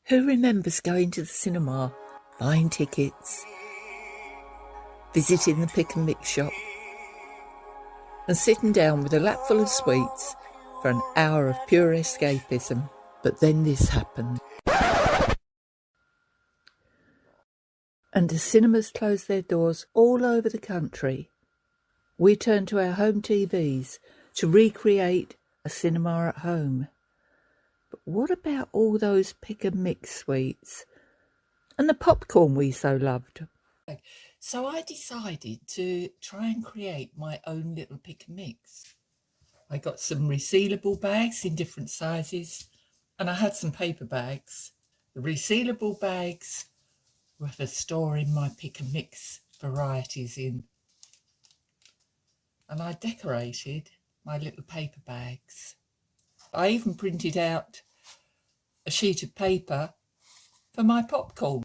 Who remembers going to the cinema, buying tickets, visiting the pick and mix shop, and sitting down with a lap full of sweets for an hour of pure escapism? But then this happened. And as cinemas closed their doors all over the country, we turned to our home TVs to recreate a cinema at home. But what about all those pick and mix sweets and the popcorn we so loved? So I decided to try and create my own little pick and mix. I got some resealable bags in different sizes, and I had some paper bags. The resealable bags were for storing my pick and mix varieties in. And I decorated my little paper bags. I even printed out a sheet of paper for my popcorn.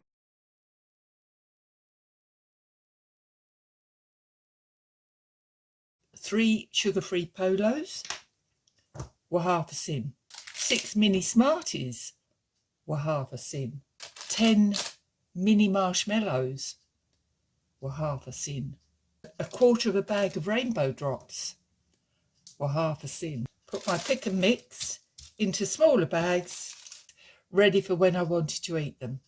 Three sugar-free polos were half a sin. 6 mini Smarties were half a sin. 10 mini marshmallows were half a sin. A quarter of a bag of rainbow drops were half a sin. Put my pick and mix into smaller bags, ready for when I wanted to eat them.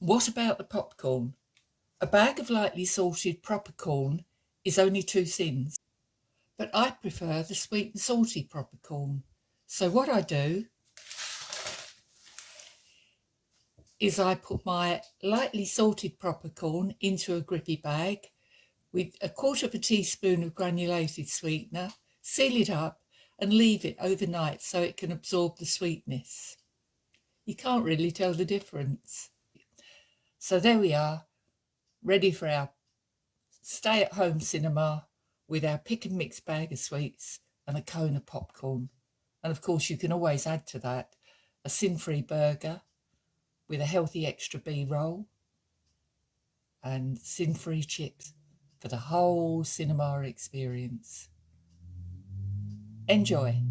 What about the popcorn? A bag of lightly salted proper corn is only 2 cents, but I prefer the sweet and salty proper corn. So what I do is I put my lightly salted proper corn into a grippy bag with a quarter of a teaspoon of granulated sweetener, seal it up and leave it overnight so it can absorb the sweetness. You can't really tell the difference. So there we are, ready for our stay-at-home cinema with our pick and mix bag of sweets and a cone of popcorn. And of course you can always add to that a sin-free burger with a healthy extra B roll and sin-free chips for the whole cinema experience. Enjoy.